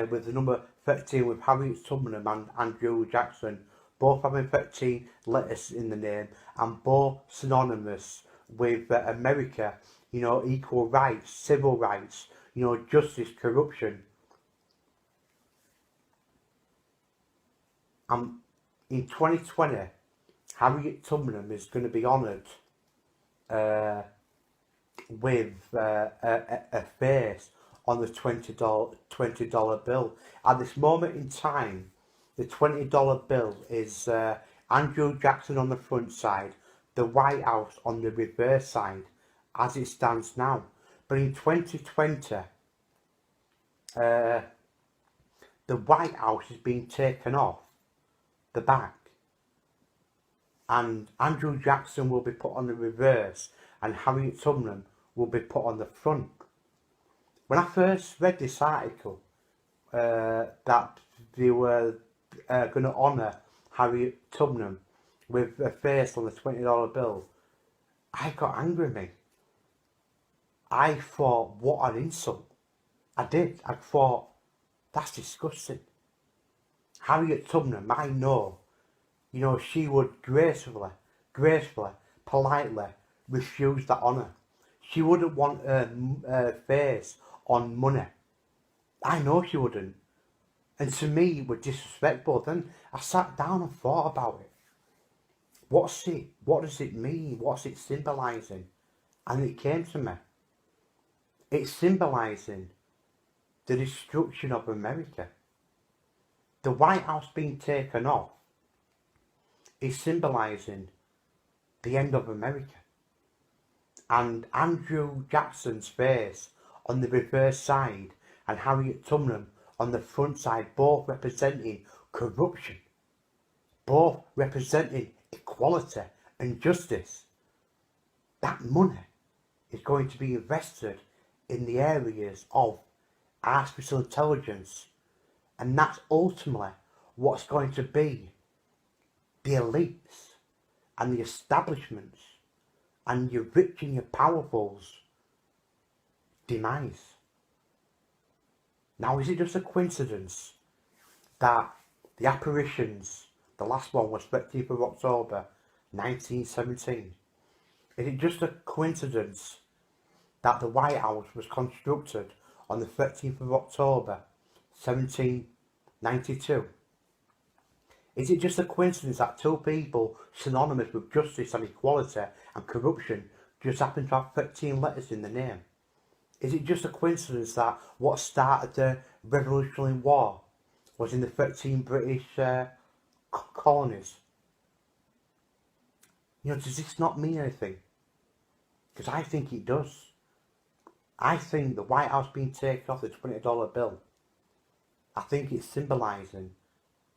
with the number 13 with Harriet Tubman and Andrew Jackson, both having 13 letters in the name and both synonymous with America, you know, equal rights, civil rights, you know, justice, corruption. In 2020, Harriet Tubman is going to be honoured with a face on the $20 bill. At this moment in time, the $20 bill is Andrew Jackson on the front side, the White House on the reverse side, as it stands now. But in 2020, the White House is being taken off the back, and Andrew Jackson will be put on the reverse, and Harriet Tubman will be put on the front. When I first read this article, that they were going to honour Harriet Tubman with a face on the $20 bill, I got angry at me. I thought, what an insult. I did. I thought, that's disgusting. Harriet Tubman, I know, you know, she would gracefully, politely refuse that honour. She wouldn't want her face on money. I know she wouldn't. And to me, it was disrespectful. Then I sat down and thought about it. What does it mean? What's it symbolising? And it came to me. It's symbolising the destruction of America. The White House being taken off is symbolising the end of America. And Andrew Jackson's face on the reverse side and Harriet Tubman on the front side, both representing corruption, both representing equality and justice. That money is going to be invested in the areas of artificial intelligence, and that's ultimately what's going to be the elites and the establishments and your rich and your powerful's demise. Now, is it just a coincidence that the apparitions, the last one was 13th of October 1917, is it just a coincidence that the White House was constructed on the 13th of October 1792? Is it just a coincidence that two people synonymous with justice and equality and corruption just happen to have 13 letters in the name? Is it just a coincidence that what started the Revolutionary War was in the 13 British colonies? You know, does this not mean anything? Because I think it does. I think the White House being taken off the $20 bill, I think it's symbolising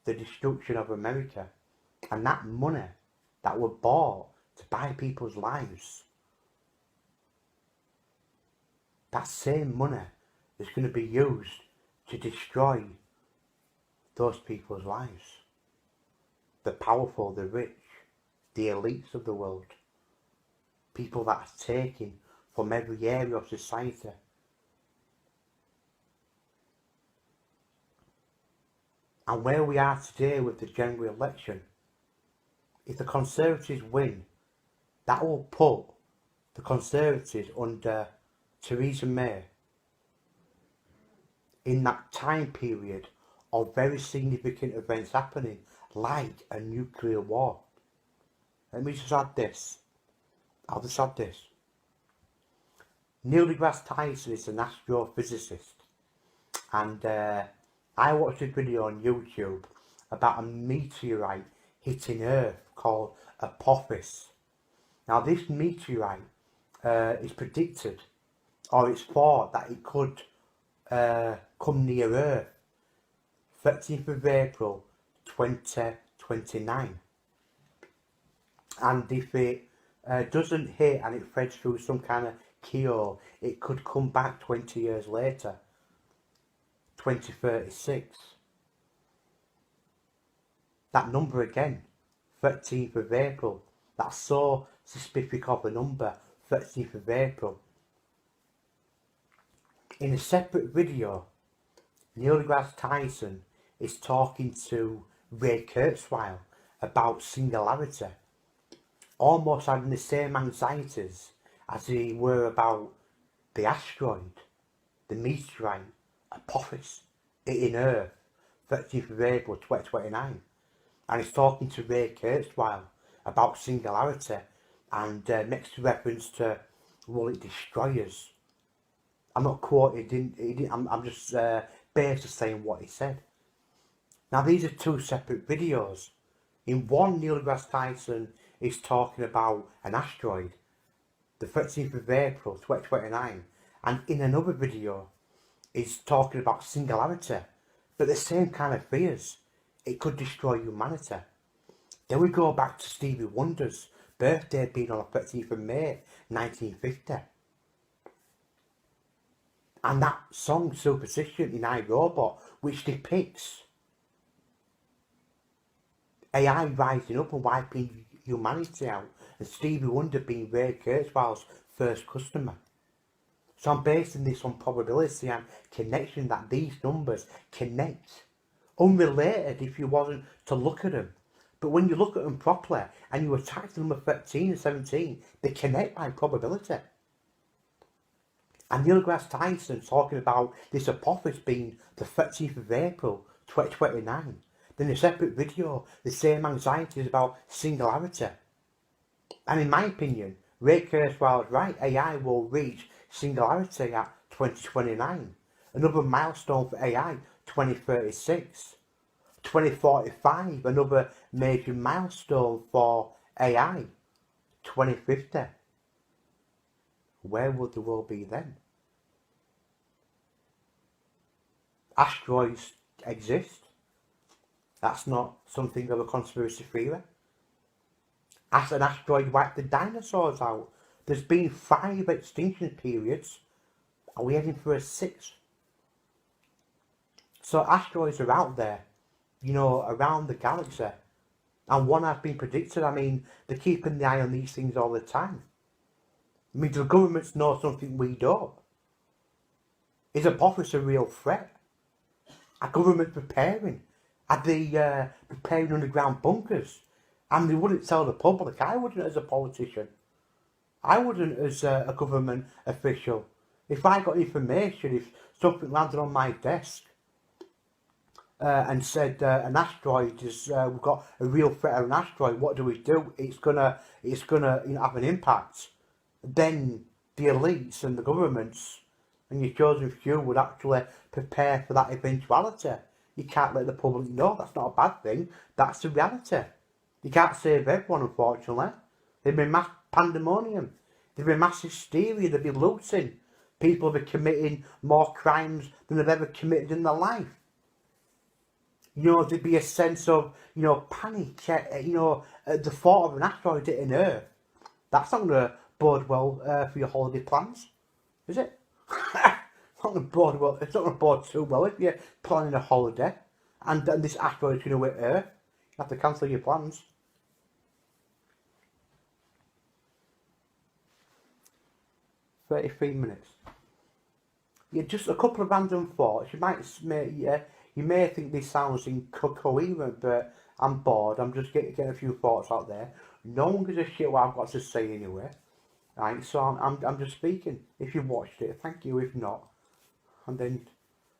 the destruction of America, and that money that were bought to buy people's lives, that same money is going to be used to destroy those people's lives. The powerful, the rich, the elites of the world. People that are taking from every area of society. And where we are today with the general election, if the Conservatives win, that will put the Conservatives under Theresa May in that time period of very significant events happening, like a nuclear war. Let me just add this. I'll just add this. Neil deGrasse Tyson is an astrophysicist, and I watched a video on YouTube about a meteorite hitting Earth called Apophis. Now, this meteorite is predicted, or it's thought that it could come near Earth 13th of April 2029. And if it doesn't hit and it threads through some kind of keyhole, it could come back 20 years later, 2036. That number again, 13th of April, that's so specific of a number, 13th of April. In a separate video, Neil deGrasse Tyson is talking to Ray Kurzweil about singularity, almost having the same anxieties as they were about the asteroid, the meteorite, Apophis, hitting Earth, 13th of April 2029. And he's talking to Ray Kurzweil about singularity and makes reference to, will it destroy us? I'm not quoting, I'm just basically saying what he said. Now these are two separate videos. In one, Neil deGrasse Tyson is talking about an asteroid, the 13th of April 2029, and in another video he's talking about singularity, but the same kind of fears. It could destroy humanity. Then we go back to Stevie Wonder's birthday being on the 13th of May 1950. And that song, Superstition in iRobot, which depicts AI rising up and wiping humanity out, and Stevie Wonder being Ray Kurzweil's first customer. So I'm basing this on probability and connection, that these numbers connect. Unrelated if you wasn't to look at them. But when you look at them properly and you attach the number 13 and 17, they connect by probability. And Neil deGrasse Tyson talking about this Apophis being the 13th of April 2029. Then a separate video, the same anxieties about singularity. And in my opinion, Ray Kurzweil is right. AI will reach singularity at 2029. Another milestone for AI, 2036. 2045, another major milestone for AI, 2050. Where would the world be then? Asteroids exist. That's not something of a conspiracy theory. As an asteroid wiped the dinosaurs out. There's been 5 extinction periods. Are we heading for a 6th? So asteroids are out there, you know, around the galaxy. And one has been predicted. I mean, they're keeping the eye on these things all the time. I mean, do the governments know something we don't? Is Apophis a real threat? Are governments preparing? Are they preparing underground bunkers? And they wouldn't tell the public. I wouldn't as a politician. I wouldn't as a government official. If I got information, if something landed on my desk and said an asteroid is, we've got a real threat of an asteroid, what do? It's gonna have an impact. Then the elites and the governments and your chosen few would actually prepare for that eventuality. You can't let the public know. That's not a bad thing. That's the reality. You can't save everyone, unfortunately. There'd be mass pandemonium. There'd be mass hysteria. There'd be looting. People would be committing more crimes than they've ever committed in their life. You know, there'd be a sense of, you know, panic, you know, at the thought of an asteroid hitting Earth. That's not going to bode well for your holiday plans, is it? It's not going to bode too well if you're planning a holiday and this asteroid's going to hit Earth. You have to cancel your plans. "33 minutes. Yeah, just a couple of random thoughts. You may think this sounds incoherent, but I'm bored. I'm just getting a few thoughts out there. No one gives a shit what I've got to say anyway. Right, so I'm just speaking. If you've watched it, thank you. If not, and then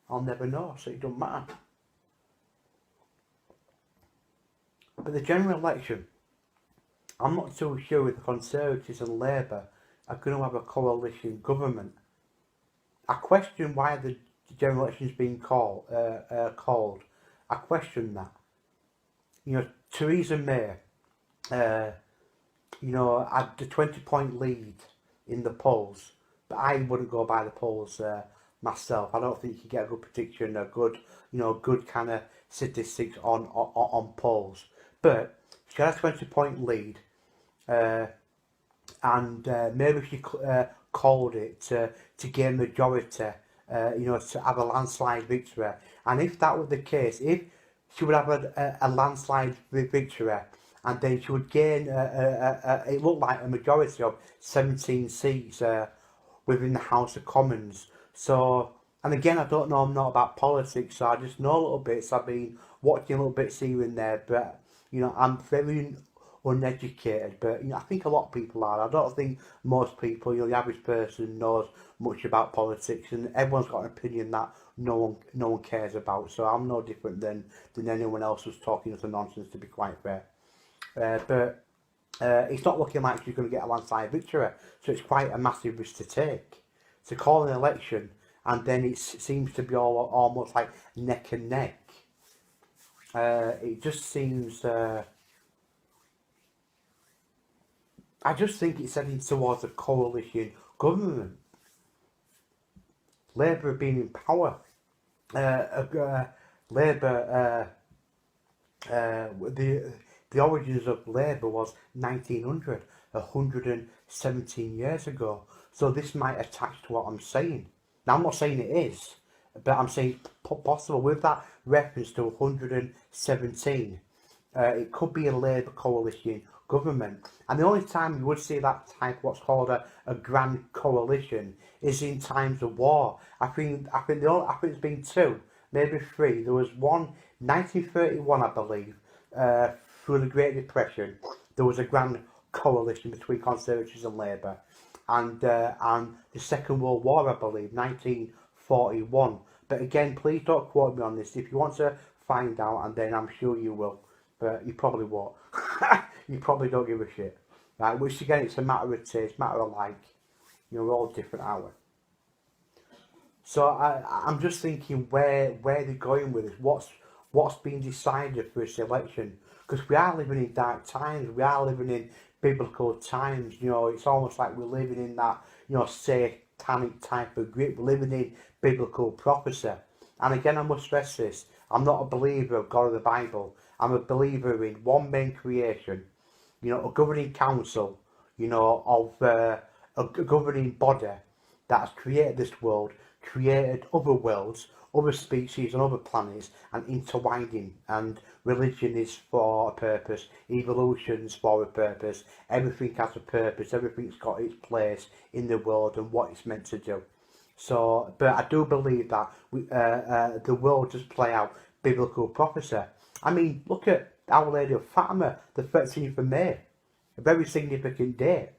I'll never know, so it don't matter. But the general election, I'm not too sure if the Conservatives and Labour are going to have a coalition government. I question why the general election is being called. I question that. You know, Theresa May, you know, had the 20-point lead in the polls, but I wouldn't go by the polls myself. I don't think you can get a good prediction, a good, you know, good kind of statistics on polls. But she had a 20-point lead, and maybe she called it to gain majority, you know, to have a landslide victory. And if that were the case, if she would have a landslide victory, and then she would gain, it looked like a majority of 17 seats within the House of Commons. So And again, I don't know, I'm not about politics, so I just know little bits. I've been watching little bits here and there, but I'm very uneducated. But I think a lot of people are. I don't think most people, the average person, knows much about politics, and everyone's got an opinion that no one cares about. So I'm no different than anyone else who's talking utter nonsense. To be quite fair, but it's not looking like she's going to get a landslide victory. So it's quite a massive risk to take. To call an election and then it seems to be almost like neck and neck. It just seems. I just think it's heading towards a coalition government. Labour have been in power. Labour. The origins of Labour was 1900, 117 years ago. So this might attach to what I'm saying. Now I'm not saying it is, but I'm saying possible with that reference to 117. It could be a Labour coalition government, and the only time you would see that type, what's called a grand coalition, is in times of war. I think it's been two, maybe three. There was one 1931, I believe, through the Great Depression. There was a grand coalition between Conservatives and Labour, and the Second World War, I believe, 1941. But again, please don't quote me on this. If you want to find out, and then I'm sure you will, but you probably won't. You probably don't give a shit, right? Which again, it's a matter of taste, matter of like. We're all different, aren't we? So I'm just thinking where they're going with this. What's been decided for this election? Because we are living in dark times. We are living in biblical times. It's almost like we're living in that satanic type of grip. We're living in biblical prophecy. And again, I must stress this: I'm not a believer of God of the Bible. I'm a believer in one main creation. A governing council. Of a governing body that has created this world, created other worlds, other species and other planets, and intertwining. And religion is for a purpose, evolution's for a purpose, everything has a purpose, everything's got its place in the world and what it's meant to do. So, but I do believe that the world does play out biblical prophecy. I mean, look at Our Lady of Fatima, the 13th of May, a very significant date.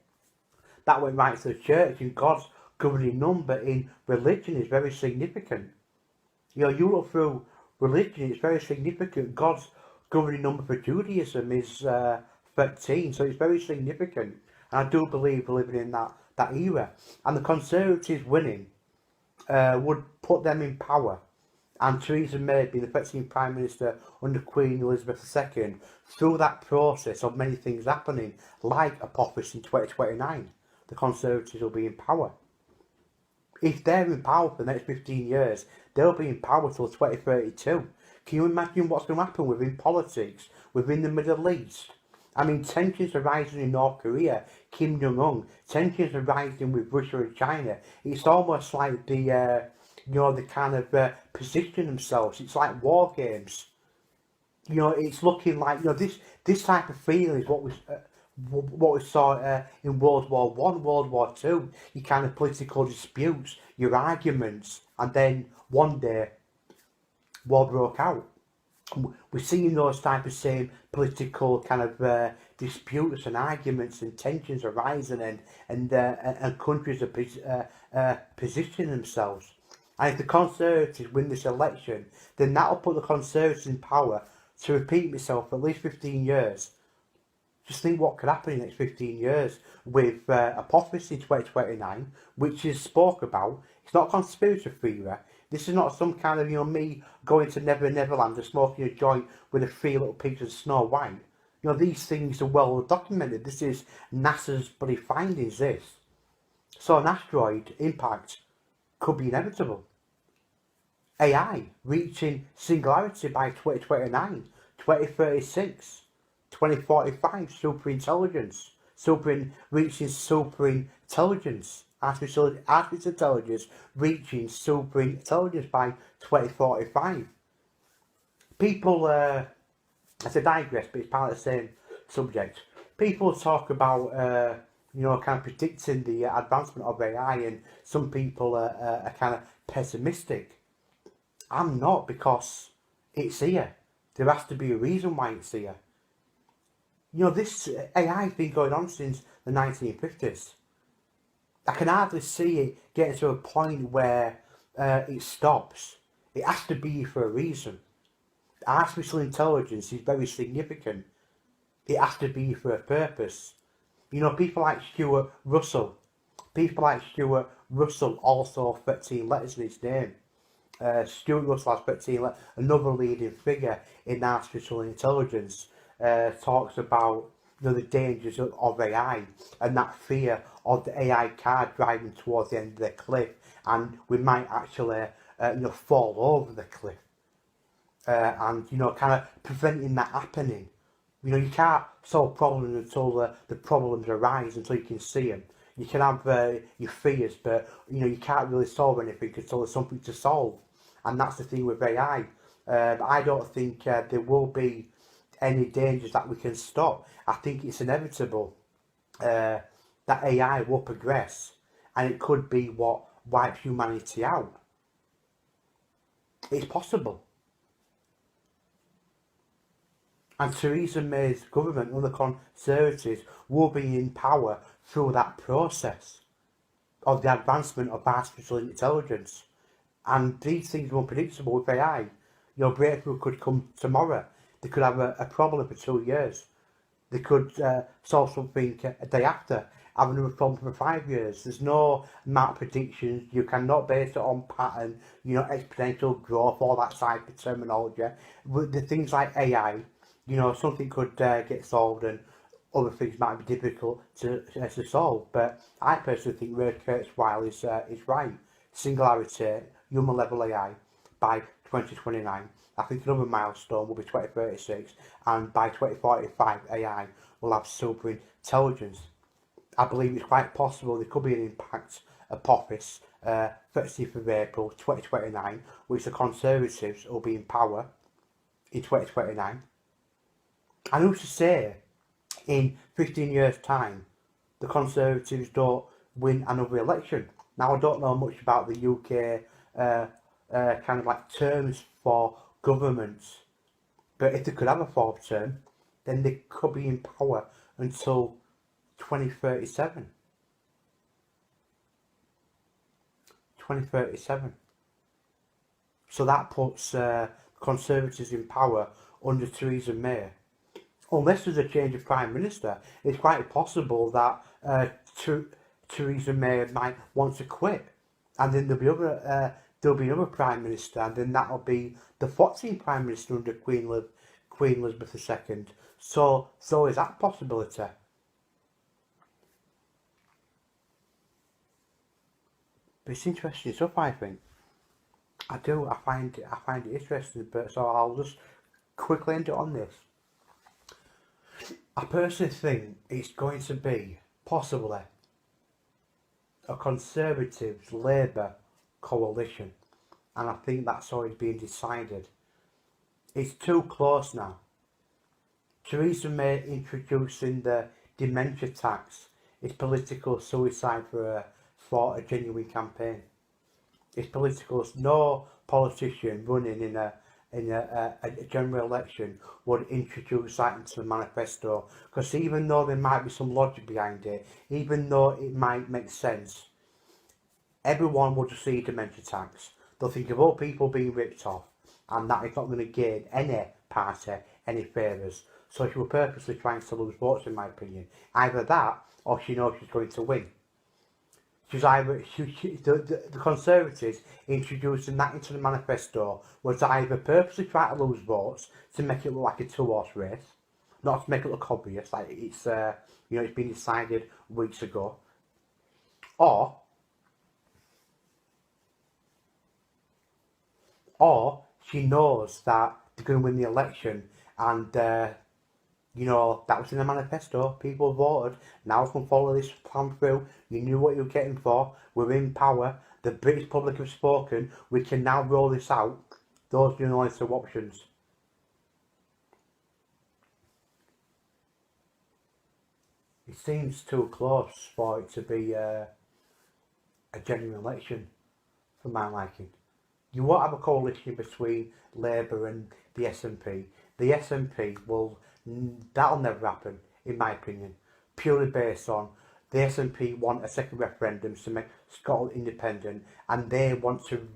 That went right to the church, and God's governing number in religion is very significant. You look through religion, it's very significant. God's governing number for Judaism is 13, so it's very significant. And I do believe we're living in that era. And the Conservatives winning would put them in power. And Theresa May being the 13th Prime Minister under Queen Elizabeth II, through that process of many things happening, like apophis in 2029, the Conservatives will be in power. If they're in power for the next 15 years, they'll be in power till 2032. Can you imagine what's going to happen within politics, within the Middle East? I mean, tensions are rising in North Korea, Kim Jong-un. Tensions are rising with Russia and China. It's almost like they kind of position themselves. It's like war games. It's looking like this type of feeling is what we saw in World War One, World War Two. Your kind of political disputes, your arguments, and then one day war broke out. We're seeing those type of same political kind of disputes and arguments and tensions arising, and countries are positioning themselves. And if the Conservatives win this election, then that'll put the Conservatives in power to repeat itself for at least 15 years. Just think what could happen in the next 15 years with apophis in 2029, which is spoke about. It's not a conspiracy theory. This is not some kind of, me going to Neverland and smoking a joint with a three little pigs of Snow White. These things are well documented. This is NASA's bloody findings, this. So an asteroid impact could be inevitable. AI reaching singularity by 2029, 2036, 2045, reaching super intelligence, artificial intelligence reaching super intelligence by 2045. People, I digress, but it's part of the same subject. People talk about kind of predicting the advancement of AI, and some people are kind of pessimistic. I'm not, because it's here. There has to be a reason why it's here. This AI has been going on since the 1950s. I can hardly see it getting to a point where it stops. It has to be for a reason. Artificial intelligence is very significant. It has to be for a purpose. People like Stuart Russell. People like Stuart Russell also have 13 letters in his name. Stuart Russell has 13 letters. Another leading figure in artificial intelligence talks about the dangers of AI, and that fear of the AI car driving towards the end of the cliff, and we might actually fall over the cliff, and kind of preventing that happening. You can't solve problems until the problems arise, until you can see them. You can have your fears, but you can't really solve anything until there's something to solve, and that's the thing with AI. I don't think there will be any dangers that we can stop. I think it's inevitable that AI will progress, and it could be what wipes humanity out. It's possible. And Theresa May's government and the Conservatives will be in power through that process of the advancement of artificial intelligence. And these things are unpredictable with AI. Your breakthrough could come tomorrow. They could have a problem for 2 years. They could solve something a day after, have another problem for 5 years. There's no amount of predictions. You cannot base it on pattern, exponential growth, all that type of terminology. With the things like AI, something could get solved, and other things might be difficult to solve. But I personally think Ray Kurzweil is right. Singularity, human level AI by 2029. I think another milestone will be 2036, and by 2045 AI will have super intelligence. I believe it's quite possible there could be an impact apophis 30th of April 2029, which the Conservatives will be in power in 2029. And who's to say in 15 years' time the Conservatives don't win another election? Now, I don't know much about the UK kind of like terms for governments, but if they could have a fourth term, then they could be in power until 2037. 2037. So that puts Conservatives in power under Theresa May. Unless there's a change of Prime Minister, it's quite possible that Theresa May might want to quit, and then there'll be another Prime Minister, and then that'll be the 14th Prime Minister under Queen Elizabeth II. So is that possibility. But it's interesting stuff, I think. I do. I find it interesting. But so I'll just quickly end it on this. I personally think it's going to be possibly a Conservatives Labour coalition, and I think that's already been decided. It's too close now. Theresa May introducing the dementia tax is political suicide for a genuine campaign. It's political. No politician running in a general election would introduce that into the manifesto, because even though there might be some logic behind it, even though it might make sense, everyone will just see dementia tax. They'll think of all people being ripped off, and that is not going to gain any party any favours. So she was purposely trying to lose votes, in my opinion. Either that, or she knows she's going to win. She's either the Conservatives introducing that into the manifesto was either purposely try to lose votes to make it look like a two-horse race, not to make it look obvious, like it's it's been decided weeks ago, or she knows that they're going to win the election, and that was in the manifesto. People voted. Now we can follow this plan through. You knew what you were getting for. We're in power. The British public have spoken. We can now roll this out. Those are the only two options. it seems too close for it to be a genuine election for my liking. You won't have a coalition between Labour and the SNP. The SNP that'll never happen, in my opinion, purely based on the SNP want a second referendum to make Scotland independent, and they want to,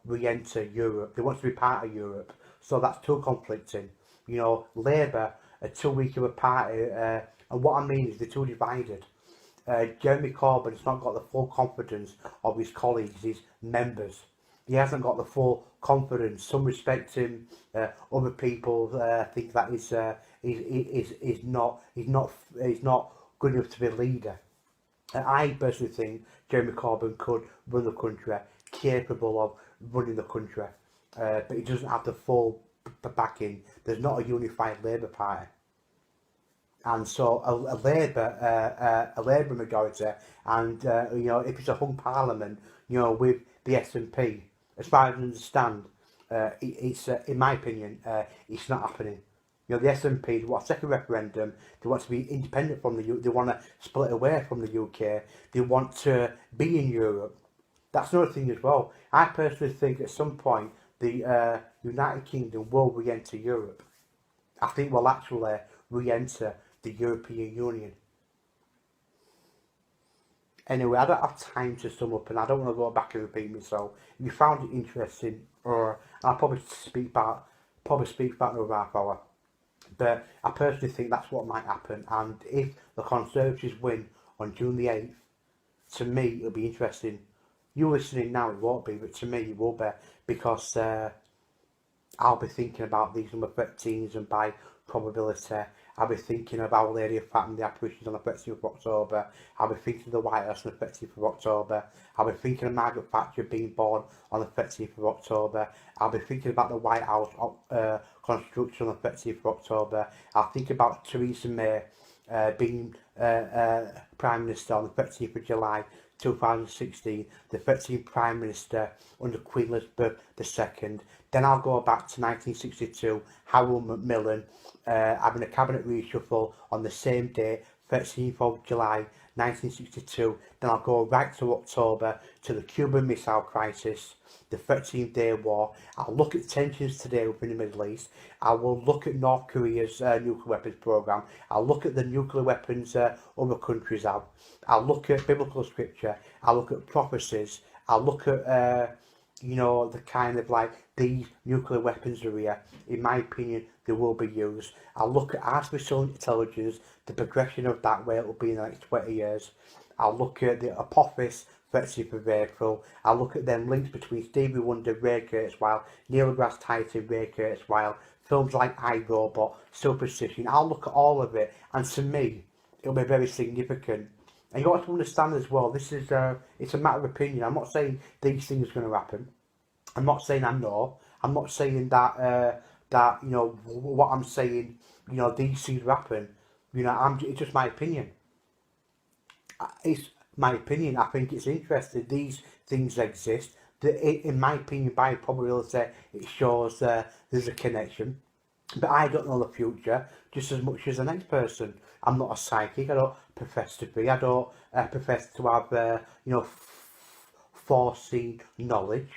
re-enter Europe. They want to be part of Europe. So that's too conflicting. Labour are too weak of a party, and what I mean is they're too divided. Jeremy Corbyn's not got the full confidence of his colleagues, his members. He hasn't got the full confidence. Some respect him. Other people think that he's not good enough to be a leader. I personally think Jeremy Corbyn could run the country, capable of running the country, but he doesn't have the full backing. There's not a unified Labour Party. And so a Labour majority, and if it's a hung parliament, with the SNP, as far as I understand, it's in my opinion, it's not happening. The SNP, they want a second referendum. They want to be independent from the UK. They want to split away from the UK. They want to be in Europe. That's another thing as well. I personally think at some point the United Kingdom will re-enter Europe. I think we'll actually re-enter the European Union. Anyway, I don't have time to sum up, and I don't want to go back and repeat myself. If you found it interesting, or I'll probably speak about another half hour. But I personally think that's what might happen, and if the Conservatives win on June the 8th, to me it'll be interesting. You listening now, it won't be, but to me it will be, because I'll be thinking about these number 13s, and by probability I'll be thinking of Our Lady of Fatima, the apparitions on the 13th of October. I'll be thinking of the White House on the 13th of October. I'll be thinking of Margaret Thatcher being born on the 13th of October. I'll be thinking about the White House construction on the 13th of October. I'll think about Theresa May being Prime Minister on the 13th of July 2016, the 13th Prime Minister under Queen Elizabeth II. Then I'll go back to 1962, Harold Macmillan having a cabinet reshuffle on the same day, 13th of July 1962. Then I'll go right to October, to the Cuban Missile Crisis, the 13th Day War. I'll look at tensions today within the Middle East. I will look at North Korea's nuclear weapons program. I'll look at the nuclear weapons other countries have. I'll look at biblical scripture. I'll look at prophecies. I'll look at the kind of like these nuclear weapons are here. In my opinion, they will be used. I'll look at artificial intelligence, the progression of that, where it will be in the next 20 years. I'll look at the Apophis 30th of April. I'll look at them links between Stevie Wonder, Ray Kurzweil, Neil deGrasse Tyson, Ray Kurzweil, films like iRobot, Superstition. I'll look at all of it, and to me, it'll be very significant. And you got to understand as well, this is it's a matter of opinion. I'm not saying these things are going to happen. I'm not saying I know. I'm not saying that what I'm saying, these things happen. It's just my opinion. It's my opinion. I think it's interesting. These things exist. In my opinion, by probability, it shows there's a connection. But I don't know the future just as much as the next person. I'm not a psychic. I don't profess to be. I don't profess to have, foreseen knowledge.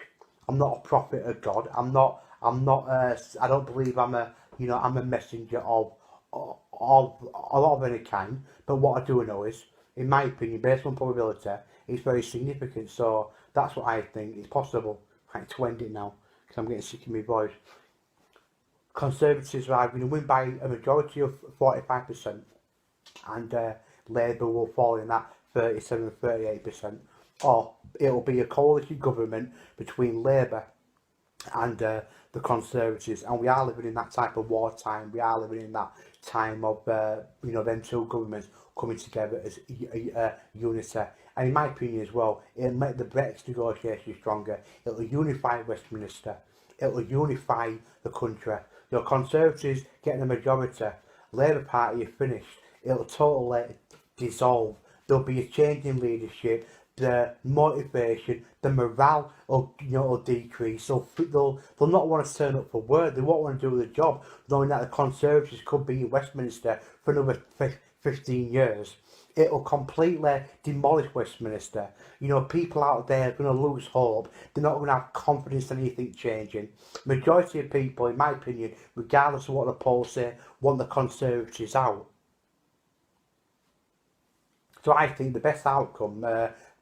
I'm not a prophet of God. I'm not. I don't believe I'm a messenger of any kind. But what I do know is, in my opinion, based on probability, it's very significant. So that's what I think is possible. I have to end it now because I'm getting sick of my voice. Conservatives are going to win by a majority of 45%, and Labour will fall in that 37-38%. Or it'll be a coalition government between Labour and the Conservatives, and we are living in that type of wartime. We are living in that time of them two governments coming together as unity. And in my opinion as well, it'll make the Brexit negotiations stronger. It'll unify Westminster. It'll unify the country. Conservatives getting a majority, Labour Party are finished. It'll totally dissolve. There'll be a change in leadership. The motivation, the morale will decrease. They'll not want to turn up for work. They won't want to do the job, knowing that the Conservatives could be in Westminster for another 15 years, it'll completely demolish Westminster. You know, people out there are going to lose hope. They're not going to have confidence in anything changing. Majority of people, in my opinion, regardless of what the polls say, want the Conservatives out. So I think the best outcome,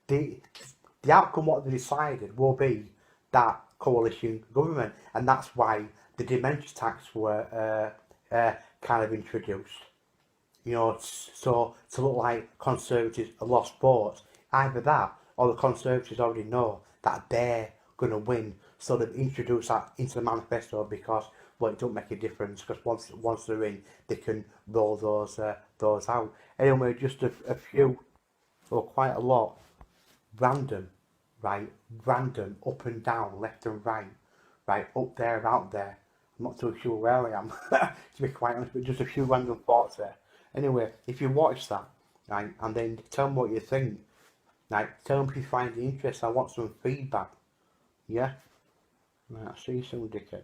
the outcome what they decided will be that coalition government, and that's why the dementia tax were kind of introduced. You know, so to look like Conservatives have lost votes. Either that, or the Conservatives already know that they're going to win, so they've introduced that into the manifesto because, well, it don't make a difference because once they're in, they can roll those out. Anyway, just a few, or quite a lot, random, right, random, up and down, left and right, up there, out there. I'm not too sure where I am, to be quite honest, but just a few random thoughts there. Anyway, if you watch that, right, and then tell me what you think, right, tell me if you find it interesting. I want some feedback, yeah? Right, I'll see you soon, dickheads.